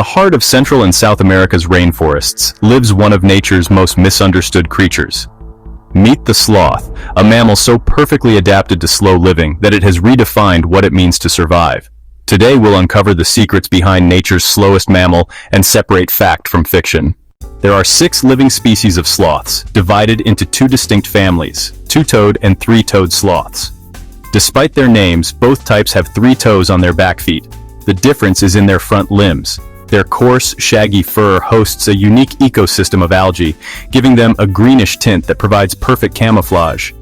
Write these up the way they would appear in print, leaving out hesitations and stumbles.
the heart of Central and South America's rainforests lives one of nature's most misunderstood creatures. Meet the sloth, a mammal so perfectly adapted to slow living that it has redefined what it means to survive. Today we'll uncover the secrets behind nature's slowest mammal and separate fact from fiction. There are 6 living species of sloths, divided into 2 distinct families, two-toed and three-toed sloths. Despite their names, both types have 3 toes on their back feet. The difference is in their front limbs. Their coarse, shaggy fur hosts a unique ecosystem of algae, giving them a greenish tint that provides perfect camouflage.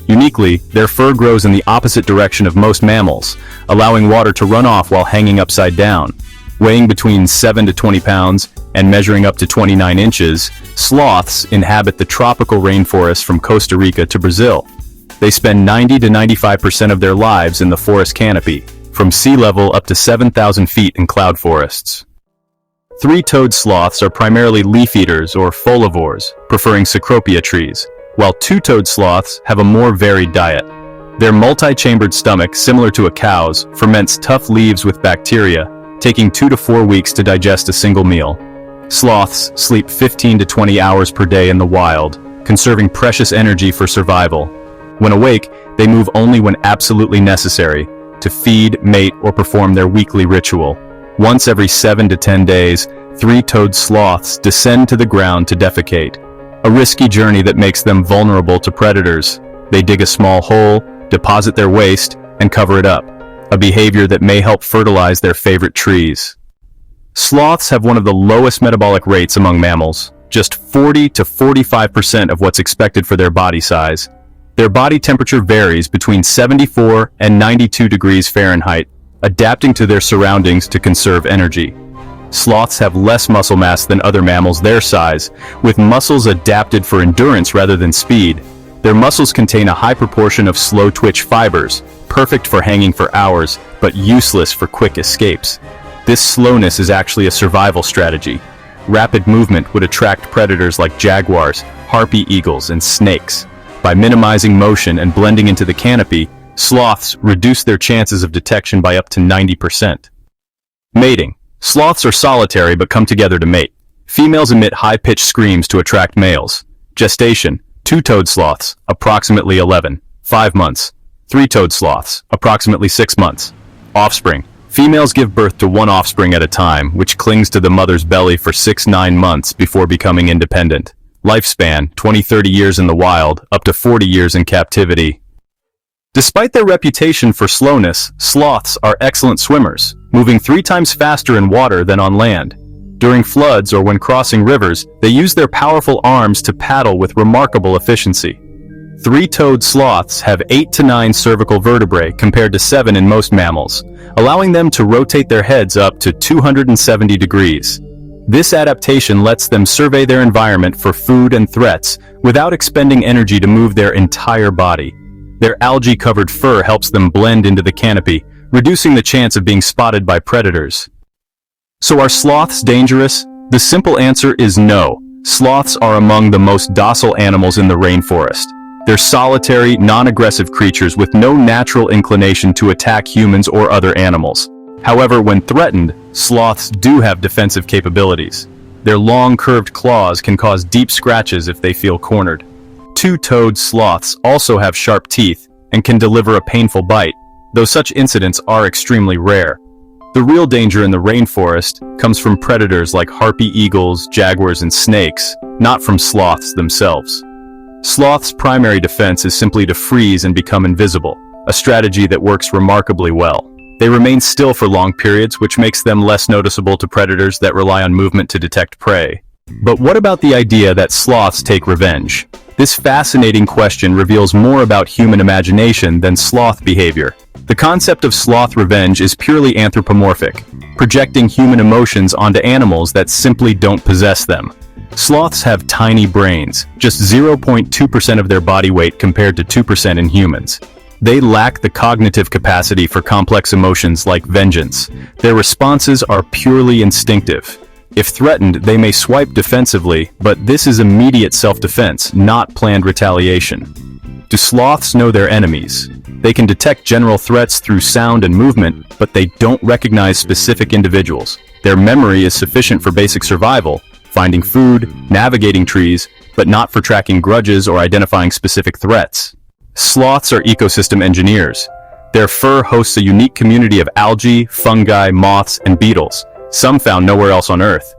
Uniquely, their fur grows in the opposite direction of most mammals, allowing water to run off while hanging upside down. Weighing between 7 to 20 pounds and measuring up to 29 inches, sloths inhabit the tropical rainforest from Costa Rica to Brazil. They spend 90 to 95% of their lives in the forest canopy, from sea level up to 7,000 feet in cloud forests. Three-toed sloths are primarily leaf eaters or folivores, preferring cecropia trees, while two-toed sloths have a more varied diet. Their multi-chambered stomach, similar to a cow's, ferments tough leaves with bacteria, taking 2 to 4 weeks to digest a single meal. Sloths sleep 15 to 20 hours per day in the wild, conserving precious energy for survival. When awake, they move only when absolutely necessary, to feed, mate, or perform their weekly ritual. Once every 7 to 10 days, three-toed sloths descend to the ground to defecate, a risky journey that makes them vulnerable to predators. They dig a small hole, deposit their waste, and cover it up, a behavior that may help fertilize their favorite trees. Sloths have one of the lowest metabolic rates among mammals, just 40 to 45% of what's expected for their body size. Their body temperature varies between 74 and 92 degrees Fahrenheit, adapting to their surroundings to conserve energy. Sloths have less muscle mass than other mammals their size, with muscles adapted for endurance rather than speed. Their muscles contain a high proportion of slow-twitch fibers, perfect for hanging for hours, but useless for quick escapes. This slowness is actually a survival strategy. Rapid movement would attract predators like jaguars, harpy eagles, and snakes. By minimizing motion and blending into the canopy, sloths reduce their chances of detection by up to 90%. Mating. Sloths are solitary but come together to mate. Females emit high-pitched screams to attract males. Gestation. Two-toed sloths, approximately 5 months. Three-toed sloths, approximately 6 months. Offspring. Females give birth to 1 offspring at a time, which clings to the mother's belly for 6-9 months before becoming independent. Lifespan, 20-30 years in the wild, up to 40 years in captivity. Despite their reputation for slowness, sloths are excellent swimmers, moving 3 times faster in water than on land. During floods or when crossing rivers, they use their powerful arms to paddle with remarkable efficiency. Three-toed sloths have 8 to 9 cervical vertebrae compared to 7 in most mammals, allowing them to rotate their heads up to 270 degrees. This adaptation lets them survey their environment for food and threats without expending energy to move their entire body. Their algae-covered fur helps them blend into the canopy, reducing the chance of being spotted by predators. So are sloths dangerous? The simple answer is no. Sloths are among the most docile animals in the rainforest. They're solitary, non-aggressive creatures with no natural inclination to attack humans or other animals. However, when threatened, sloths do have defensive capabilities. Their long, curved claws can cause deep scratches if they feel cornered. Two-toed sloths also have sharp teeth and can deliver a painful bite, though such incidents are extremely rare. The real danger in the rainforest comes from predators like harpy eagles, jaguars, and snakes, not from sloths themselves. Sloths' primary defense is simply to freeze and become invisible, a strategy that works remarkably well. They remain still for long periods, which makes them less noticeable to predators that rely on movement to detect prey. But what about the idea that sloths take revenge? This fascinating question reveals more about human imagination than sloth behavior. The concept of sloth revenge is purely anthropomorphic, projecting human emotions onto animals that simply don't possess them. Sloths have tiny brains, just 0.2% of their body weight compared to 2% in humans. They lack the cognitive capacity for complex emotions like vengeance. Their responses are purely instinctive. If threatened, they may swipe defensively, but this is immediate self-defense, not planned retaliation. Do sloths know their enemies? They can detect general threats through sound and movement, but they don't recognize specific individuals. Their memory is sufficient for basic survival, finding food, navigating trees, but not for tracking grudges or identifying specific threats. Sloths are ecosystem engineers. Their fur hosts a unique community of algae, fungi, moths, and beetles, some found nowhere else on Earth.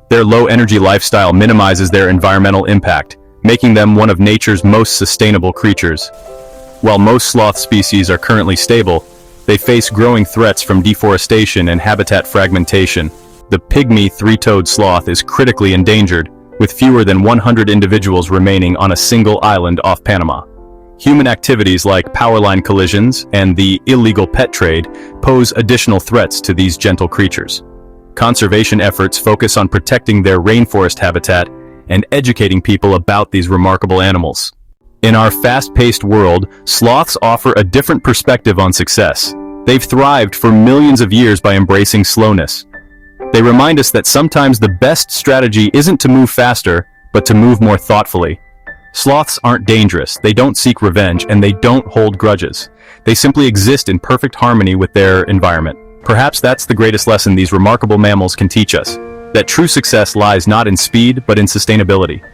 Their low-energy lifestyle minimizes their environmental impact, making them one of nature's most sustainable creatures. While most sloth species are currently stable, they face growing threats from deforestation and habitat fragmentation. The pygmy three-toed sloth is critically endangered, with fewer than 100 individuals remaining on a single island off Panama. Human activities like powerline collisions and the illegal pet trade pose additional threats to these gentle creatures. Conservation efforts focus on protecting their rainforest habitat and educating people about these remarkable animals. In our fast-paced world, sloths offer a different perspective on success. They've thrived for millions of years by embracing slowness. They remind us that sometimes the best strategy isn't to move faster, but to move more thoughtfully. Sloths aren't dangerous, they don't seek revenge, and they don't hold grudges. They simply exist in perfect harmony with their environment. Perhaps that's the greatest lesson these remarkable mammals can teach us, that true success lies not in speed, but in sustainability.